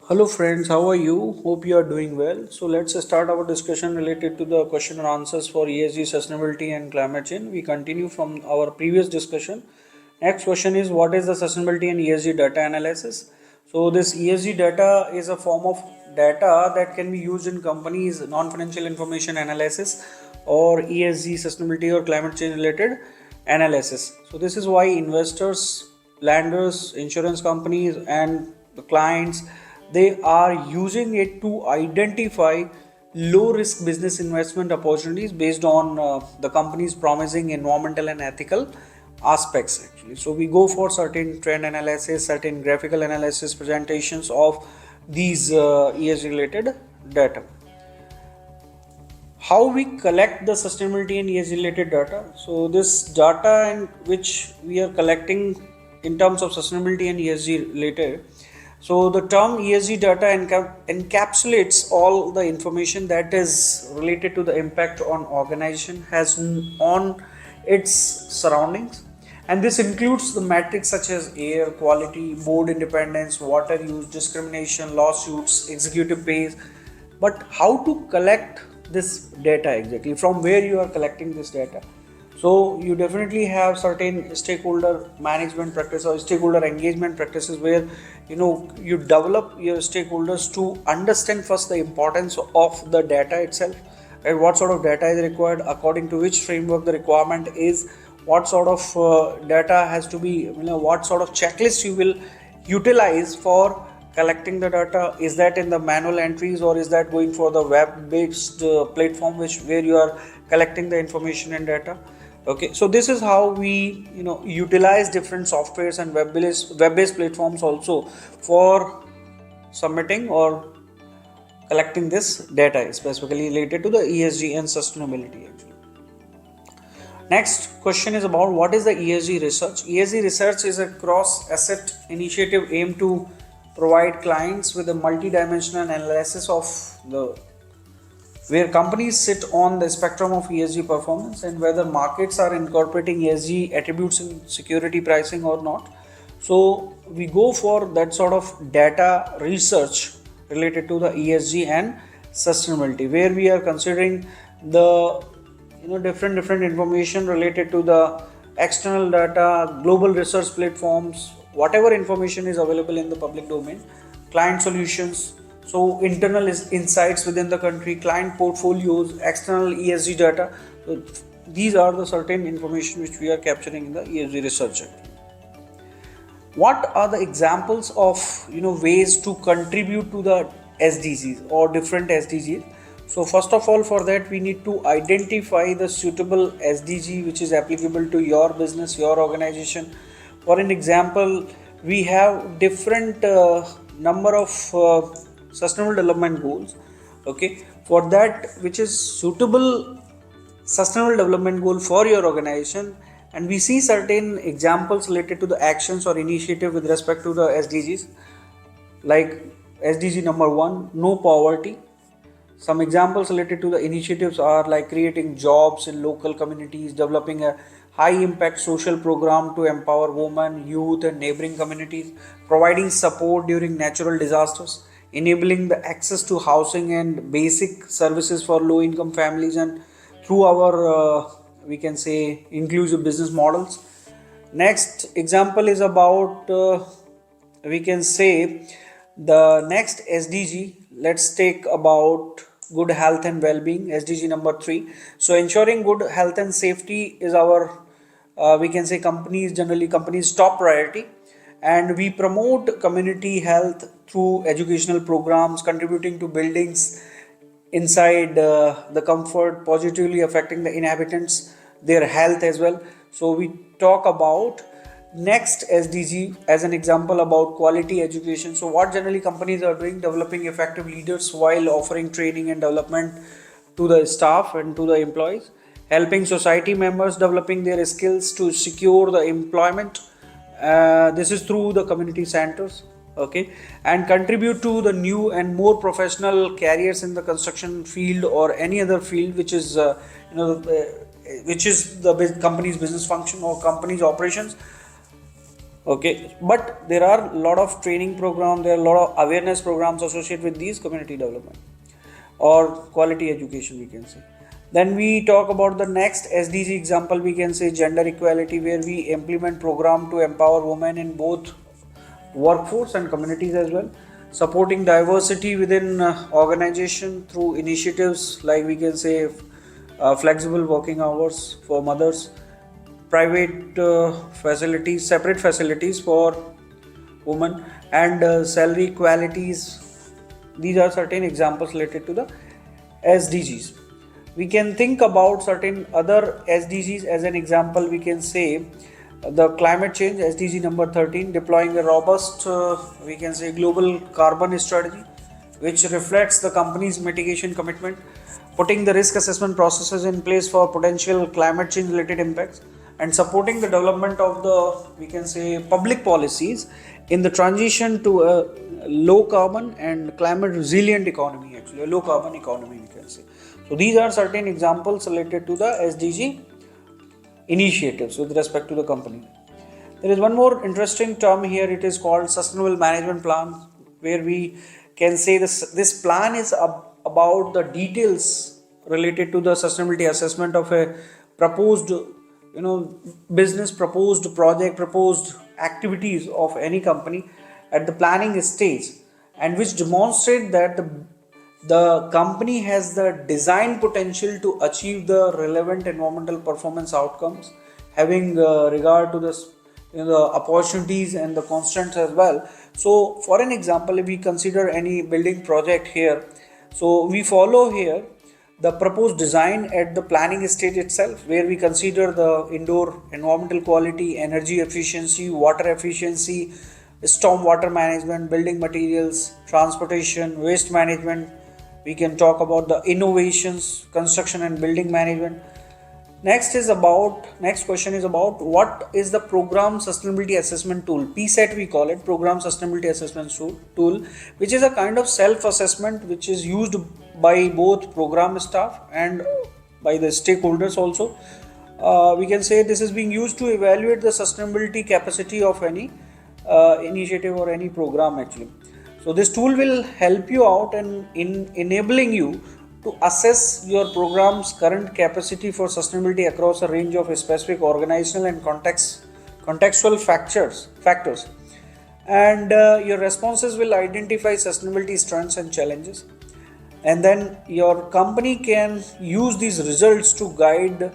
Hello friends, how are you? Hope you are doing well. So let's start our discussion related to the question and answers for ESG, sustainability and climate change. We continue from our previous discussion. Next question is what is the sustainability and ESG data analysis? So this ESG data is a form of data that can be used in companies non-financial information analysis or ESG sustainability or climate change related analysis. So this is why investors, lenders, insurance companies and the clients they are using it to identify low risk business investment opportunities based on the company's promising environmental and ethical aspects actually. So we go for certain trend analysis, certain graphical analysis presentations of these ESG related data. How we collect the sustainability and ESG related data? So this data in which we are collecting in terms of sustainability and ESG related, so the term ESG data encapsulates all the information that is related to the impact on organization has on its surroundings, and this includes the metrics such as air quality, board independence, water use, discrimination, lawsuits, executive pays. But how to collect this data exactly? From where you are collecting this data? So you definitely have certain stakeholder management practice or stakeholder engagement practices where you develop your stakeholders to understand first the importance of the data itself, and what sort of data is required, according to which framework the requirement is, what sort of data has to be, what sort of checklist you will utilize for collecting the data. Is that in the manual entries or is that going for the web based platform where you are collecting the information and data? Okay, so this is how we utilize different softwares and web based platforms also for submitting or collecting this data specifically related to the ESG and sustainability actually. Next question is about what is the ESG research. ESG research is a cross asset initiative aimed to provide clients with a multi-dimensional analysis of the where companies sit on the spectrum of ESG performance and whether markets are incorporating ESG attributes in security pricing or not. So we go for that sort of data research related to the ESG and sustainability, where we are considering the different information related to the external data, global research platforms, whatever information is available in the public domain, client solutions, so internal insights within the country, client portfolios, external ESG data. So these are the certain information which we are capturing in the ESG research. What are the examples of ways to contribute to the SDGs or different SDGs? So first of all, for that we need to identify the suitable SDG which is applicable to your business, your organization. For an example, we have different number of sustainable development goals. Okay, for that which is suitable sustainable development goal for your organization, and we see certain examples related to the actions or initiative with respect to the SDGs, like SDG number 1, no poverty. Some examples related to the initiatives are like creating jobs in local communities, developing a high impact social program to empower women, youth, and neighboring communities, providing support during natural disasters, enabling the access to housing and basic services for low income families, and through our we can say inclusive business models. Next example is about we can say the next SDG. Let's take about good health and well-being, SDG number 3. So ensuring good health and safety is our we can say companies top priority, and we promote community health through educational programs, contributing to buildings inside the comfort, positively affecting the inhabitants, their health as well. So we talk about next SDG as an example about quality education. So what generally companies are doing, developing effective leaders while offering training and development to the staff and to the employees, helping society members developing their skills to secure the employment. This is through the community centers. Okay, and contribute to the new and more professional careers in the construction field or any other field which is which is the company's business function or company's operations. Okay, but there are a lot of training programs, there are a lot of awareness programs associated with these community development or quality education, we can say. Then we talk about the next SDG example, we can say gender equality, where we implement program to empower women in both workforce and communities as well, supporting diversity within organization through initiatives like we can say flexible working hours for mothers, private facilities, separate facilities for women, and salary equalities. These are certain examples related to the SDGs. We can think about certain other SDGs as an example. We can say the climate change SDG number 13, deploying a robust, we can say, global carbon strategy, which reflects the company's mitigation commitment, putting the risk assessment processes in place for potential climate change related impacts, and supporting the development of the, we can say, public policies in the transition to a low carbon and climate resilient economy, actually a low carbon economy, we can say. So these are certain examples related to the SDG initiatives with respect to the company. There is one more interesting term here, it is called sustainable management plan, where we can say this plan is about the details related to the sustainability assessment of a proposed, business, proposed project, proposed activities of any company at the planning stage, and which demonstrate that the company has the design potential to achieve the relevant environmental performance outcomes, having regard to this, the opportunities and the constraints as well. So for an example, if we consider any building project here, so we follow here the proposed design at the planning stage itself, where we consider the indoor environmental quality, energy efficiency, water efficiency, storm water management, building materials, transportation, waste management. We can talk about the innovations, construction and building management. Next question is about what is the program sustainability assessment tool, PSET we call it, program sustainability assessment tool, which is a kind of self assessment which is used by both program staff and by the stakeholders also. We can say this is being used to evaluate the sustainability capacity of any initiative or any program actually. So this tool will help you out and in enabling you to assess your program's current capacity for sustainability across a range of specific organizational and contextual factors. And your responses will identify sustainability strengths and challenges, and then your company can use these results to guide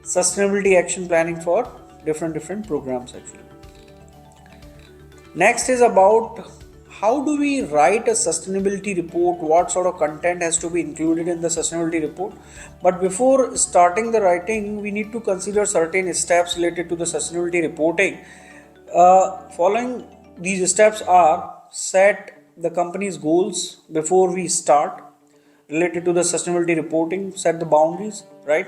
sustainability action planning for different programs actually. Next is about how do we write a sustainability report, what sort of content has to be included in the sustainability report. But before starting the writing, we need to consider certain steps related to the sustainability reporting. Following these steps are: set the company's goals before we start related to the sustainability reporting, set the boundaries, right?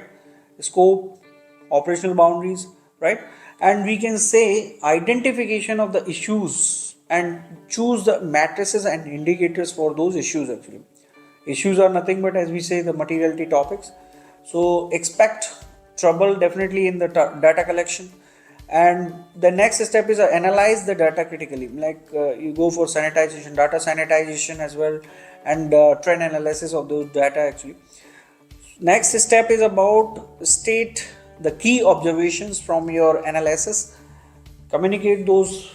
Scope, operational boundaries, right? And we can say identification of the issues and choose the matrices and indicators for those issues actually. Issues are nothing but, as we say, the materiality topics. So expect trouble definitely in the data collection. And the next step is analyze the data critically, like you go for sanitization, data sanitization as well, and trend analysis of those data actually. Next step is about state the key observations from your analysis, communicate those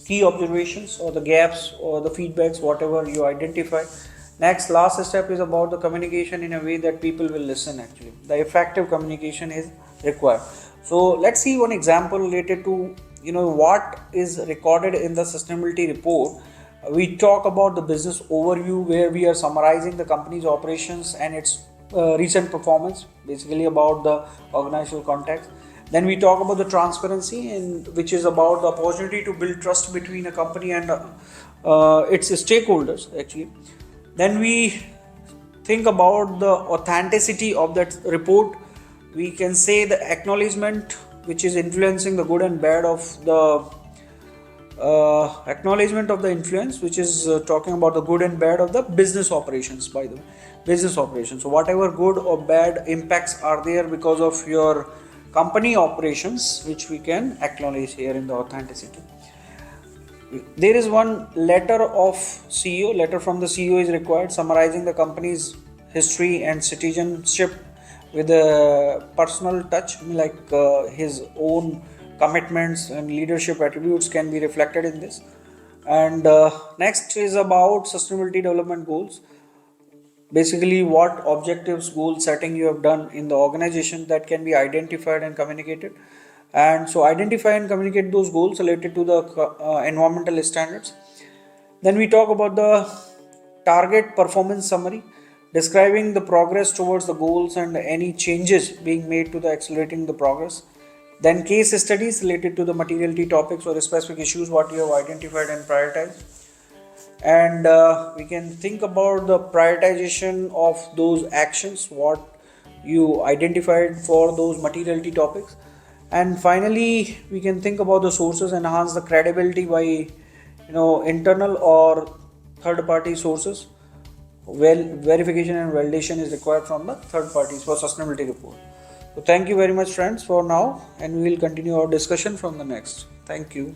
key observations or the gaps or the feedbacks, whatever you identify. Next, last step is about the communication in a way that people will listen actually. The effective communication is required. So let's see one example related to what is recorded in the sustainability report. We talk about the business overview, where we are summarizing the company's operations and its recent performance, basically about the organizational context. Then we talk about the transparency, which is about the opportunity to build trust between a company and its stakeholders actually. Then we think about the authenticity of that report. We can say the acknowledgement, which is influencing the good and bad of the acknowledgement of the influence, which is talking about the good and bad of the business operations, by the way, business operations. So whatever good or bad impacts are there because of your company operations, which we can acknowledge here in the authenticity. There is one letter of CEO, letter from the CEO is required summarizing the company's history and citizenship with a personal touch, like his own commitments and leadership attributes can be reflected in this. And next is about sustainability development goals. Basically, what objectives, goal setting you have done in the organization that can be identified and communicated. And so identify and communicate those goals related to the environmental standards. Then we talk about the target performance summary, describing the progress towards the goals and any changes being made to the accelerating the progress. Then case studies related to the materiality topics or specific issues what you have identified and prioritized. And we can think about the prioritization of those actions what you identified for those materiality topics. And finally we can think about the sources, enhance the credibility by internal or third party sources. Well, verification and validation is required from the third parties for sustainability report. So thank you very much friends for now, and we will continue our discussion from the next. Thank you.